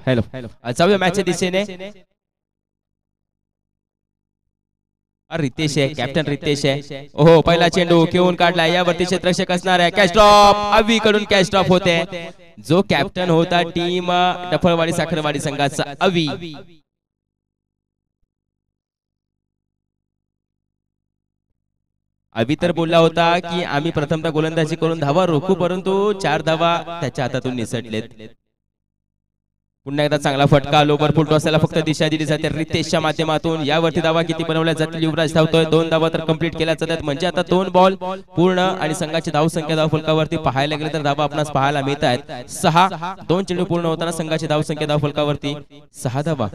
Hello जाऊया मॅचच्या दिशेने. रितेश आहे, कॅप्टन रितेश आहे. ओहो पहिला चेंडू घेऊन काढला, यावरती क्षेत्ररक्षक असणार आहे. कॅच ड्रॉप, अवी कडून कॅच ड्रॉप होते. जो कॅप्टन होता टीम डफळवाडी साखरवाडी संघाचा अवी. अभी तर बोलला होता की आम्ही प्रथमतः गोलंदाजी करून धावा रोखू, परंतु 4 धावा त्याच्या हातातून निसटलेत. पुन्हा एकदा चांगला फटका, लोबर फुल टॉसला फक्त दिशा दिली जाते रितेशच्या माध्यमातून. यावरती धावा किती बनवल्या जातील, युवराज धावतोय. 2 धावा तर कंप्लीट केल्या जातात, म्हणजे आता 2 बॉल पूर्ण आणि संघाची धाव संख्या धाव फलकावरती पाहायला गेले तर धावा आपणास पाहायला मिळत आहेत 6. 2 चेंडू पूर्ण होताना संघाची धाव संख्या धाव फलकावरती 6 धावा.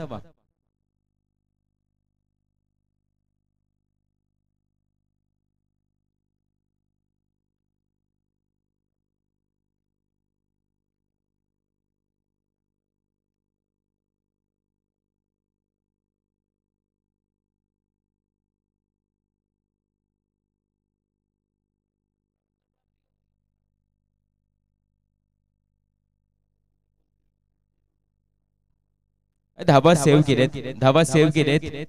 धाबा सेव्ह केलेत, धाबा सेव्ह केलेत.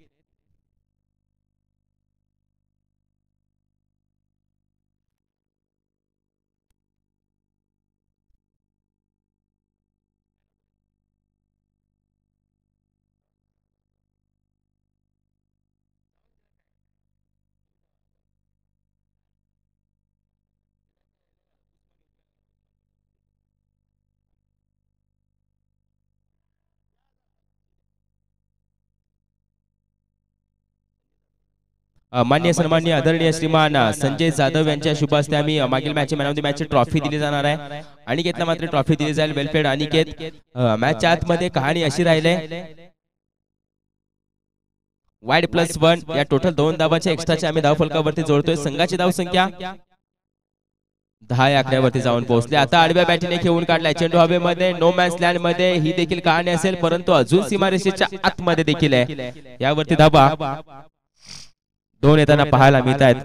मान्य सन्माननीय आदरणीय श्रीमान संजय जाधव यांच्या शुभ हस्ते आम्ही मागील match man of the match trophy दिली जाणार आहे. अनिकेतला मात्र ट्रॉफी दिली जाईल. वेलफेड अनिकेत. मॅचच्या आतमध्ये कहाणी अशी राहिली, वाईड +1 या टोटल 2 धावाच्या एक्स्ट्राच्या आम्ही धाव फलकावरती जोडतोय. संघाची धाव संख्या 10 या आकड्यावरती जाऊन पोहोचले. आता आडव्या बॅटीने खेळून काढलाय चेंडू हवेमध्ये, नो मॅन्स लँड मध्ये. ही देखील कहाणी असेल, परंतु अजून सीमारेषेच्या आतमध्ये देखील आहे. यावरती धाबा 2 येताना पाहायला मिळत आहेत.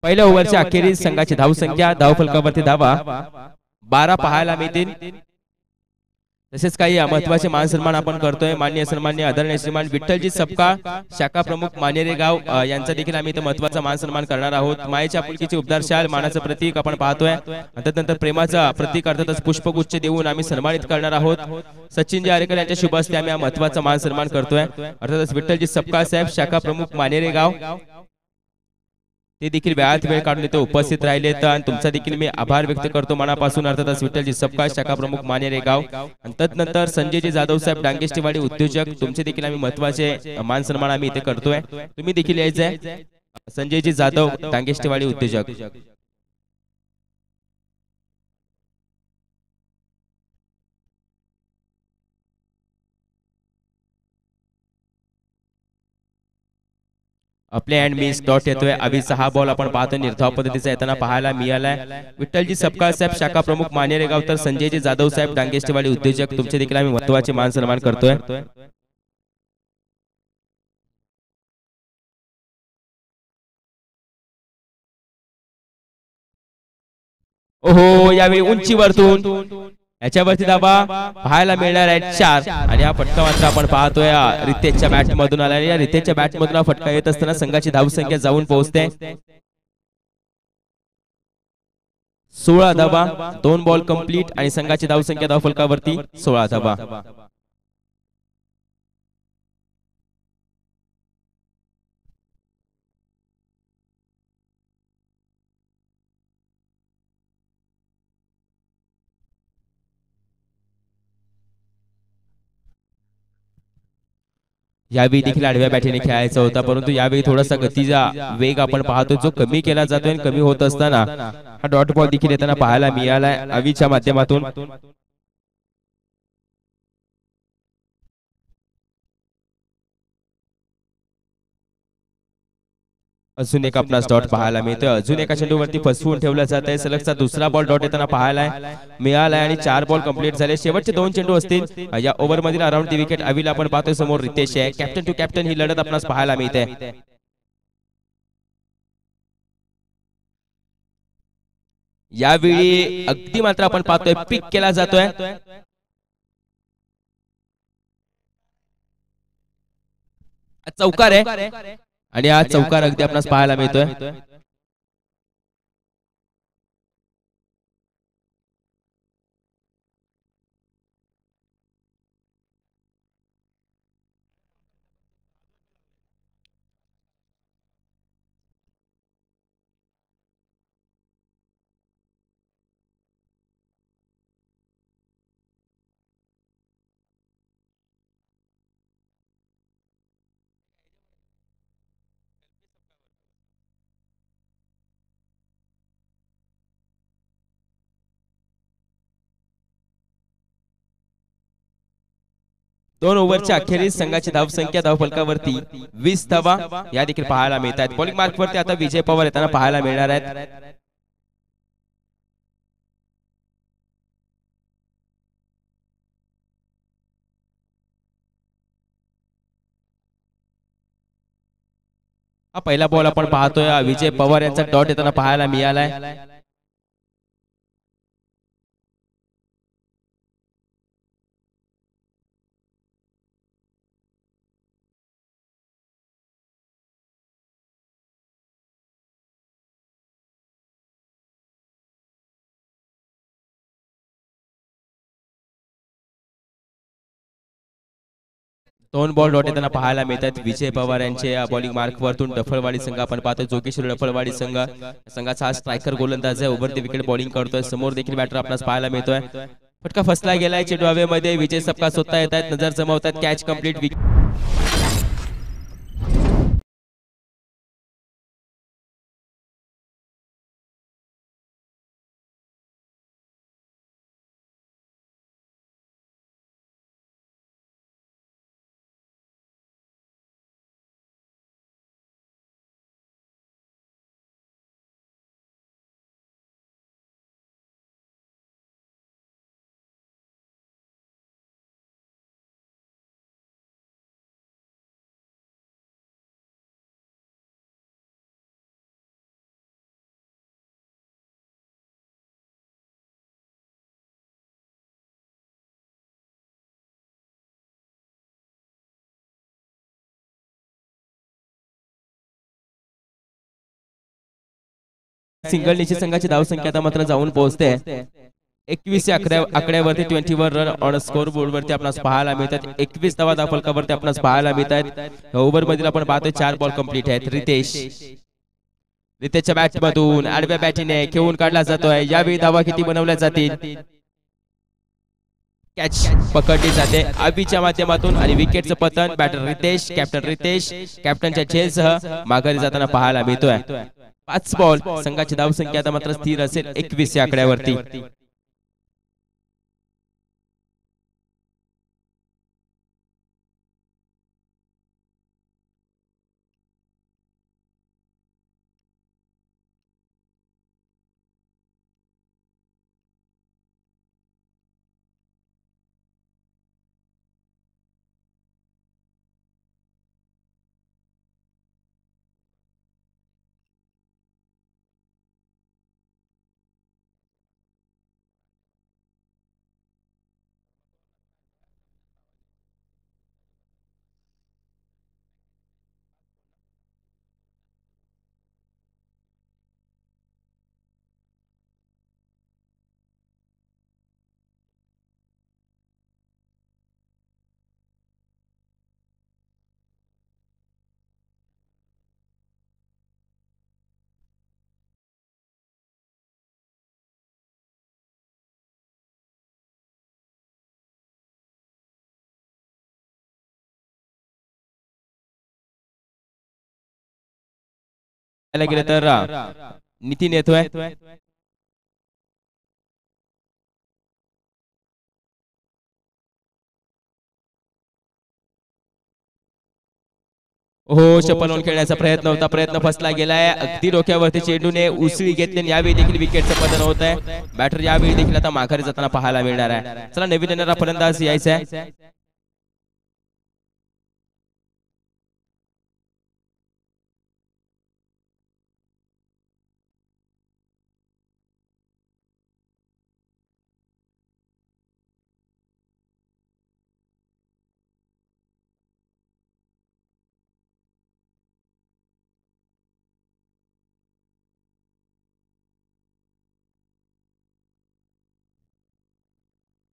पहिल्या ओव्हरच्या अखेरीस संघाची धाव संख्या धाव फलकावरती धावा 12 पाहायला मिळतील. तसेच काही महत्वाचे मान सन्मान आपण करतोय. माननीय सन्माननीय आदरणीय श्रीमान विठ्ठलजी सपकाळ शाखा प्रमुख मानेरे गाव यांचा देखील आम्ही इथे महत्वाचा मान सन्मान करणार आहोत. मायेच्या आपुलकीची उबदार शाल, मानाचं प्रतीक आपण पाहतोय. त्यानंतर प्रेमाचा प्रतीक अर्थातच पुष्पगुच्छ देऊन आम्ही सन्मानित करणार आहोत. सचिनजी आरेकर यांच्या शुभ हस्ते आम्ही महत्वाचा मान सन्मान करतोय. अर्थातच विठ्ठलजी सपकाळ साहेब शाखा प्रमुख मानेरे गाव ते देखील वेळात वेळ काढून इथे उपस्थित राहिले. तर तुमचा देखील मी आभार व्यक्त करतो मनापासून. अर्थातच विठ्ठलजी सपकाळ शाखा प्रमुख मानेरे गाव. आणि तदनंतर संजयजी जाधव साहेब डांगेष्टीवाडी उद्योजक, तुमचे देखील आम्ही महत्वाचे मान सन्मान आम्ही इथे करतोय. तुम्ही देखील यायचंय. संजयजी जाधव डांगेष्टीवाडी उद्योजक. आपले अँड मिस डॉट येतोय. अभिचा हा बॉल आपण पाहतो निर्धाव पद्धतीचा येताना पाहायला मिळालाय. विठ्ठलजी सपकाळ साहेब शाखा प्रमुख मानेरे गाव, तर संजयजी जाधव साहेब डांगेष्टीवाडी उद्योजक, तुमचे देखील आम्ही महत्वाचे मान सन्मान करतोय. ओहो यावेळी उंचीवरतून याच्यावरती धावा पाहायला मिळणार आहे 4. आणि हा फटका मात्र आपण पाहतोय रितेशच्या बॅट मधून आला. या रितेशच्या बॅट मधून हा फटका येत असताना संघाची धाव संख्या जाऊन पोहोचते 16 धावा. 2 बॉल कंप्लीट आणि संघाची धाव संख्या धाव फलकावरती 16 धावा. यावेळी देखील आडव्या बॅटीने खेळायचा होता, परंतु यावेळी थोडासा गतीचा वेग आपण पाहतो जो कमी केला जातोय. कमी होत असताना हा डॉट बॉल देखील येताना पाहायला मिळालाय अवीच्या माध्यमातून. अजून एक आपणास डॉट पाहायला मिळतोय. अजून एका चेंडूवरती फसवून ठेवला जात आहे. सलगचा दुसरा बॉल डॉट येताना पाहायला मिळालाय आणि 4 बॉल कंप्लीट झाले. शेवटचे 2 चेंडू असतील या ओव्हर मधील. अराउंड दी विकेट अवीला आपण पाहतोय. समोर रितेश आहे. कॅप्टन टू कॅप्टन ही लढत आपणास पाहायला मिळते. यावेळी अगदी मात्र आपण पाहतोय पिक केला जातोय. चौकार आहे आणि हा चौकार अगदी आपणास पाहायला मिळतोय. दोन ओव्हरच्या अखेरीस संघाची धावसंख्या धावफलकावरती 20 धावा या देखील पाहायला मिळत आहेत. बॉलिंग मार्कवरती आता विजय पवार येताना पाहायला मिळणार आहेत. हा पहिला बॉल आपण पाहतोय, विजय पवार यांचा डॉट येताना पाहायला मिळालाय. दोन बॉल डॉट येताना पाहायला मिळतात विजय पवार यांचे बॉलिंग मार्क वरतून. डफळवाडी संघ आपण पाहतोय, जोगेश्वरी डफळवाडी संघाचा हा स्ट्रायकर गोलंदाज आहे. ओव्हर द विकेट बॉलिंग करतोय. समोर देखील बॅटर आपल्याला पाहायला मिळतोय. फटका फसला गेलाय चेंडू हवेमध्ये. विजय सपका स्वतः येत आहेत, नजर जमवतात. Catch complete. सिंगल निश्चित संघाची धावसंख्या आता मात्र जाऊन पोहोचते 21 आकड्यावरती. 21 रन ऑन स्कोर बोर्ड वरती आपल्यास पाहायला मिळतात. 21 धावा धावफलकावरती आपल्यास पाहायला मिळतात. ओव्हर मधील आपण पाहतोय 4 बॉल कंप्लीट आहेत. रितेशच्या बॅट मधून आडव्या बॅटीने खेळून काढला जातोय. यावेळी धावा किती बनवल्या जातील? कॅच पकडली जाते आबीच्या माध्यमातून आणि विकेटचं पतन बॅटर रितेश, कॅप्टन रितेश कॅप्टनच्या झेलसह माघारी जाताना पाहायला मिळतोय. 5 बॉल. संघाची धावसंख्या आता मात्र स्थिर असेल 21 या आकड्यावरती. गेले तर नितीन येतोय. हो, चप्पल खेळण्याचा प्रयत्न होता, प्रयत्न फसला गेलाय. अगदी डोक्यावरती चेंडूने उसळी घेतली. यावेळी देखील विकेटचं पतन होत आहे. बॅटर यावेळी देखील आता माघारी जाताना पाहायला मिळणार आहे. चला नवीन येणारा फलंदाज यायचा आहे.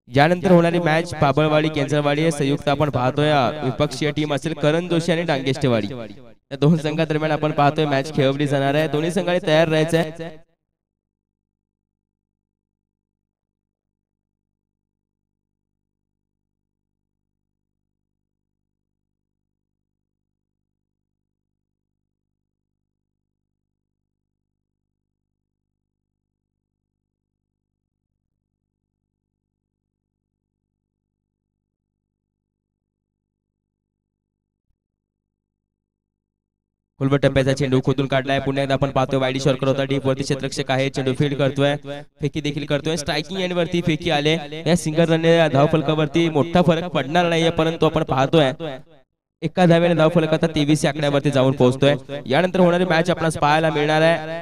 यानंतर होणारी मॅच बाभळवाडी केंजरवाडी संयुक्त आपण पाहतोय विपक्षीय टीम असेल करण जोशी आणि डांगेष्टेवाडी या दोन संघादरम्यान आपण पाहतोय मॅच खेळवली जाणार आहे दोन्ही संघाने तयार राहायचंय खोलवर टप्प्याचा चेंडू खोदून काढलाय पुन्हा एकदा आपण पाहतोय वाईडी शॉर्कर होता डीप वरती क्षेत्ररक्षक आहे चेंडू फील्ड करतोय फेकी देखील करतोय स्ट्रायकिंग एंड वरती फेकी आले या सिंगर रनने धावफलकावरती मोठा फरक पडणार नाहीये परंतु आपण पाहतोय एका धावेने धावफलक आता 23 आकड्यावरती जाऊन पोहोचतोय यानंतर होणारी मॅच आपल्याला पाहायला मिळणार आहे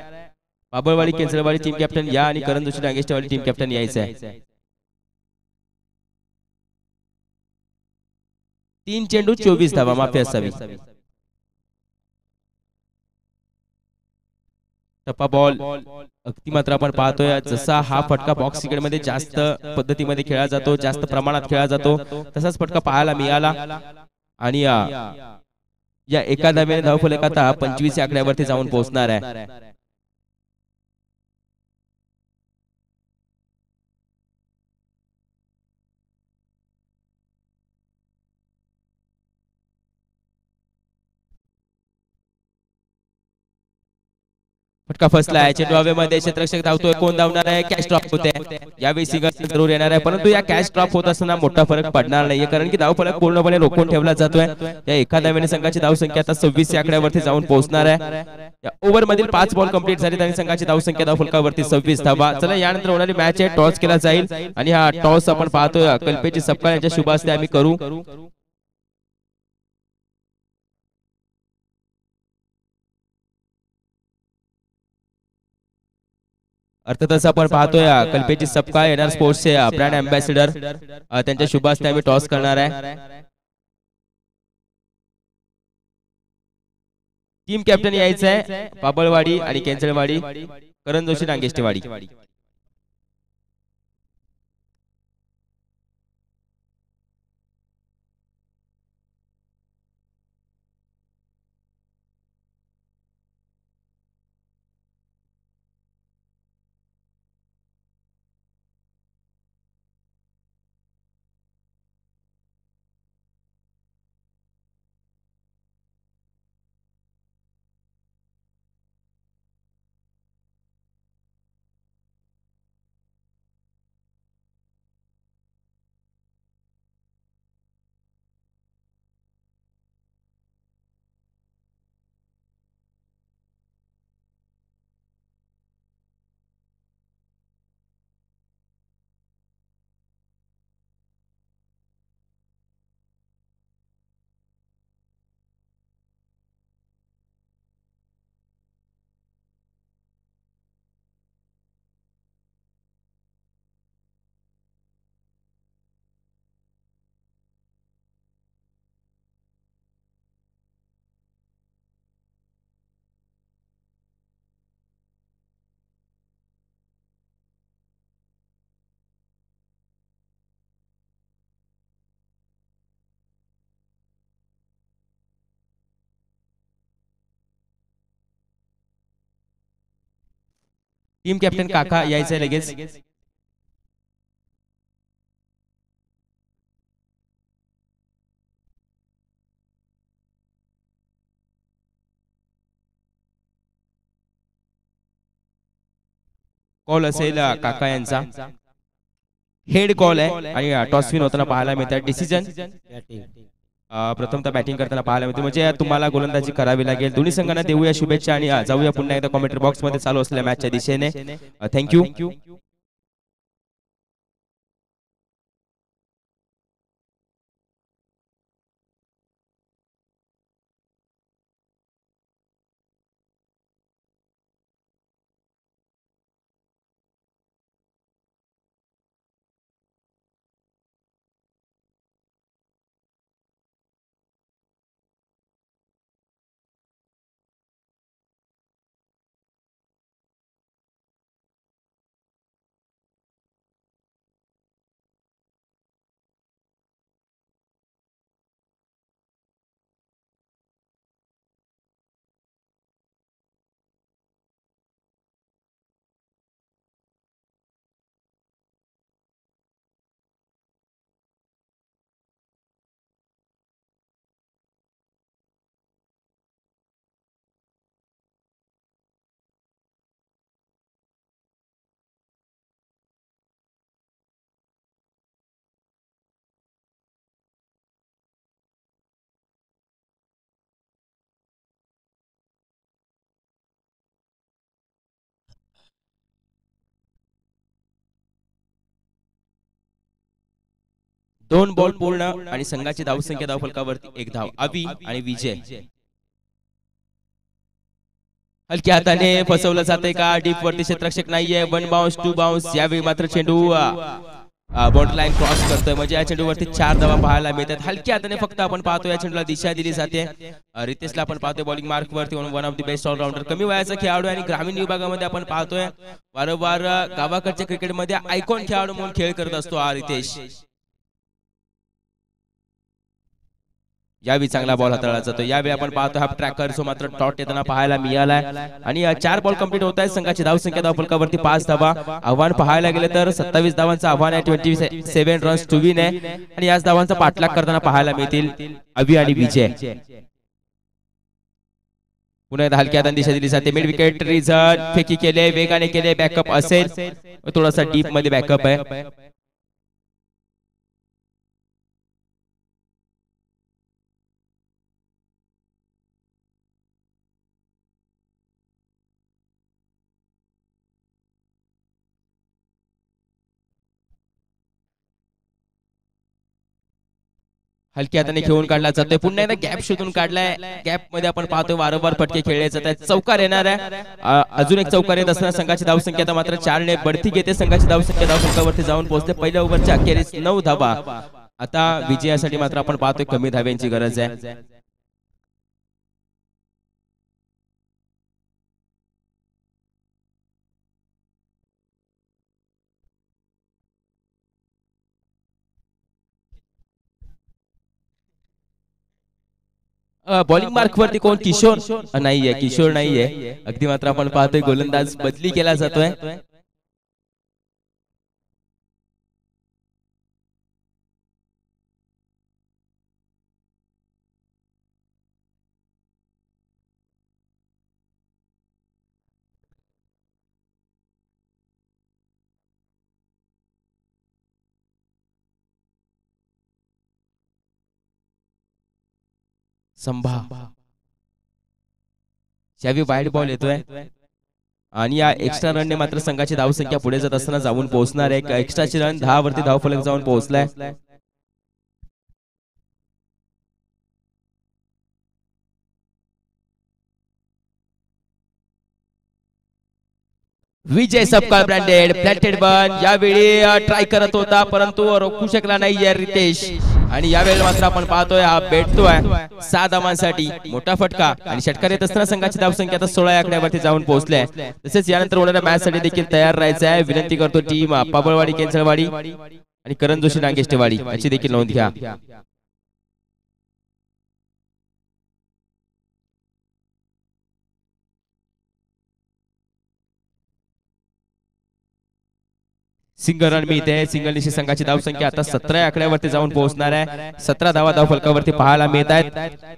बाभळवाडी केंजरवाडी टीम कॅप्टन या आणि करण जोशी डांगेष्टेवाडी टीम कॅप्टन यायचं आहे 3 चेंडू 24 धावा माफी असावी टप्पा बॉल अगदी मात्र आपण पाहतोय जसा हा फटका बॉक्स क्रिकेट मध्ये जास्त पद्धतीमध्ये खेळला जातो जास्त प्रमाणात खेळला जातो तसाच फटका पाहायला मिळाला आणि या एका धावेने धावफलक आता 25 आकड्यावरती जाऊन पोहोचणार आहे फटका फसला आहे चेंडू हवेमध्ये क्षेत्ररक्षक धावतोय कोण धावणार आहे कॅच ड्रॉप होते यावेळी सिंगल जरूर येणार आहे परंतु या कॅच ड्रॉप होत असताना मोठा फरक पडणार नाहीये कारण की धावफलक पूर्णपणे रोखून ठेवला जातोय या एका धावेने संघाची धावसंख्या आता 26 आकड्यावरती जाऊन पोहोचणार आहे या ओव्हर मधील 5 बॉल कंप्लीट झाली आणि संघाची धावसंख्या धावफलकावरती 26 धावा चला यानंतर होणारी मॅच आहे टॉस केला जाईल आणि हा टॉस आपण पाहतोय कल्पेची सपकाळ यांच्या शुभ हस्ते आम्ही करू अर्थातच आपण पाहतोय कल्पेची सपकाळ एनआर स्पोर्ट्सचे ब्रँड अँबॅसिडर त्यांच्या शुभ हस्ते आम्ही टॉस करणार आहे टीम कॅप्टन यायचं आहे बाभळवाडी आणि केंजरवाडी करण जोशी डांगेष्टेवाडी टीम कॅप्टन काका यायचंय लगेच कॉल असेल काका यांचा हेड कॉल आहे आणि टॉस विन होताना पाहायला मिळतात डिसिजन प्रथमतः बॅटिंग करताना पाहायला मिळते म्हणजे तुम्हाला गोलंदाजी करावी लागेल दोन्ही संघांना देऊया शुभेच्छा आणि जाऊया पुन्हा एकदा कॉमेंट्री बॉक्स मध्ये चालू असलेल्या मॅचच्या दिशेने थँक्यू 2 बॉल पूर्ण आणि संघाची धावसंख्या धावफलकावरती 1 धाव. अवी आणि विजय. हलक्या हाताने फसवलं जाते का? डीप वरती क्षेत्ररक्षक नाहीये. 1 बाउन्स 2 बाउन्स. यावेळी मात्र चेंडू बाउंड्री लाईन क्रॉस करतोय, म्हणजे या चेंडूवरती 4 धावा पाहायला मिळतात. हलक्या हाताने फक्त आपण पाहतो या चेंडूला दिशा दिली जाते. रितेशला आपण पाहतोय बॉलिंग मार्क वरती, one of the best allrounder, कमी वयाचा खेळाडू आणि ग्रामीण विभागामध्ये आपण पाहतोय वारंवार गावाकडच्या क्रिकेटमध्ये आयकॉन खेळाडू म्हणून खेळ करत असतो हा रितेश. यावेळी चांगला बॉल हाताळला जातो. यावेळी आपण पाहतो हा ट्रॅकर जो मात्र टॉट येताना पाहायला मिळालाय आणि 4 बॉल कंप्लीट होत आहेत. संघाची धावसंख्या धावफलकावरती 5 धावा. आव्हान पाहायला गेले तर 27 धावांचं आव्हान आहे. 27 रन्स टू विन आहे आणि याच धावांचा पाठलाग करताना पाहायला मिळतील अवी आणि विजय. पुन्हा एकदा हलक्या हाताने दिशा दिली जाते. मिड विकेट रिझल्ट फेकी केले, वेगाने केले, बॅकअप असेल, थोडासा डीप मध्ये बॅकअप आहे. हलक्या हाताने खेळून काढला जातोय. पुन्हा एकदा गॅप शोधून काढलाय. गॅप मध्ये आपण पाहतोय वारंवार फटके खेळले जात आहेत. चौकार येणार आहे. अजून एक चौकार येत असताना संघाची धावसंख्या मात्र 4 ने बढती घेते. संघाची धावसंख्या धावफलकावरती जाऊन पोहोचते. पहिल्या ओव्हरच्या अखेरीस 9 धावा. आता विजयासाठी मात्र आपण पाहतोय कमी धाव्यांची गरज आहे. बॉलिंग मार्क वरती कोण? किशोर नाहीये, किशोर नाहीये. अगदी मात्र आपण पाहतोय गोलंदाज बदली केला जातोय. संभा यावी वाईड बॉल येतोय आणि या एक्स्ट्रा रनने मात्र संघाची धावसंख्या पुढे जात असताना जाऊन पोहोचणार आहे. एक्स्ट्राची रन 10 वरती धावफलक जाऊन पोहोचलाय. विजय सपकाळ ब्रँडेड प्लॅटेड बन यावेळी ट्राय करत होता परंतु रोखू शकला नाही रितेश. आणि यावेळी मात्र आपण पाहतोय हा भेटतोय 6 धावांसाठी मोठा फटका आणि षटकार येत असताना संघाची धावसंख्या आता 16 आकड्यावरती जाऊन पोहोचले. तसेच यानंतर होणाऱ्या मॅच साठी देखील तयार राहायचं आहे. विनंती करतो टीम पाबळवाडी केंचळवाडी आणि करण जोशी नागेष्टेवाडी याची देखील नोंद घ्या. सिंगल रन मिळते. सिंगल निशी संघाची धावसंख्या आता 17 आकड्यावरती जाऊन पोहोचणार आहे. 17 धावा धावफलकावरती पाहायला मिळत आहेत.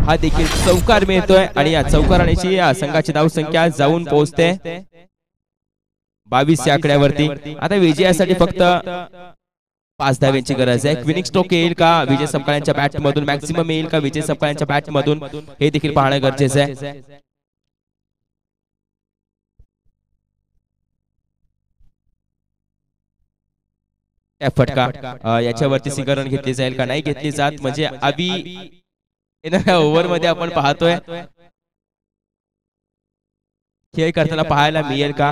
हा देखील चौकार मिळतोय आणि या चौकाराची संघाची धावसंख्या जाऊन पोहोचते 22 आकड्यावरती. आता विजयासाठी फक्त 5 धाव्यांची गरज आहे. क्विनिंग स्ट्रोक येईल का विजय सपकाळ्यांच्या बॅट मधून, मॅक्सिमम येईल का विजय सपकाळ्यांच्या बॅट मधून, हे देखील पाहणं गरजेचं आहे. फटका याच्यावरती सिंगल रन घेतली जाईल का नाही घेतली जात, म्हणजे अभी येणाऱ्या ओव्हर मध्ये आपण पाहतोय खेळ करताना पाहायला मिळेल का.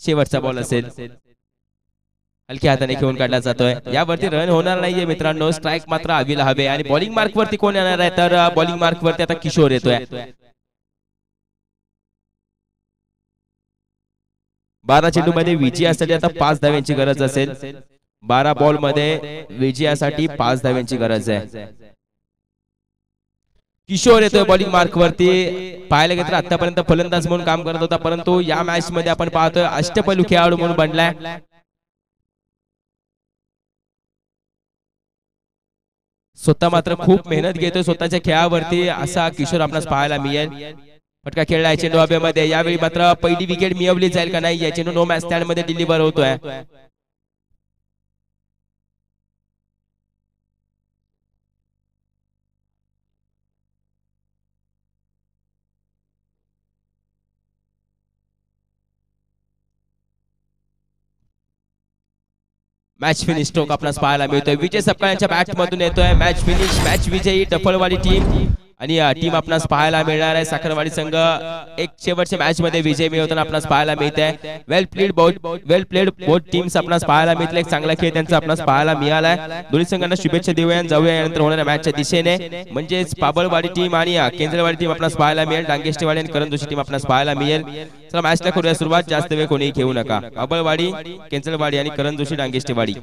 शेवटचा बॉल असेल, हलक्या हाताने खेळून काढला जातोय. यावरती रन होणार नाहीये मित्रांनो, स्ट्राइक मात्र अवीला हवे. आणि बॉलिंग मार्क वरती कोण येणार आहे तर बॉलिंग मार्क वरती आता किशोर येतोय. 12 चेंडू मध्ये विजयासाठी आता 5 धाव्यांची गरज असेल. 12 बॉल मध्ये विजयासाठी 5 धाव्यांची गरज आहे. किशोर येतोय बॉलिंग मार्क वरती. पाहायला गेलं तर आतापर्यंत फलंदाज म्हणून काम करत होता, परंतु या मॅच मध्ये आपण पाहतोय अष्टपैलू खेळाडू म्हणून बनलाय. स्वतः मात्र खूप मेहनत घेतोय स्वतःच्या खेळावरती, असा किशोर आपणास पाहायला मिळेल. फटका खेळला चेंडू हवेमध्ये. यावेळी मात्र पहिली विकेट मिळवली जाईल का नाही, या चेंडू नो मॅच स्टँड मध्ये डिलिव्हर होतोय. मॅच फिनिश स्ट्रोक आपल्याला पाहायला मिळतोय. विजय सपकाळ यांच्या बॅट मधून येतोय. मॅच फिनिश, मॅच विजयी डफळवाडी टीम. आणि टीम आपणास पाहायला मिळणार आहे साखरवाडी संघ एक शेवटच्या मॅच मध्ये विजय मिळवताना आपणास पाहायला मिळते. वेल प्लेड बोथ टीम्स आपणास पाहायला मिळते. एक चांगला खेळ त्यांचा आपणास पाहायला मिळालाय. दोन्ही संघांना शुभेच्छा देऊया. जाऊया यानंतर होणाऱ्या मॅचच्या दिशेने, म्हणजेच पाबळवाडी टीम आणि केंद्रवाडी टीम आपणास पाहायला मिळेल. डांगेष्टेवाडी आणि करंजोशी टीम आपणास पाहायला मिळेल. चला मॅचला करूया सुरुवात. जास्त वेळ कोणी घेऊ नका. पाबळवाडी, केंद्रवाडी आणि करंजोशी डांगेष्टेवाडी.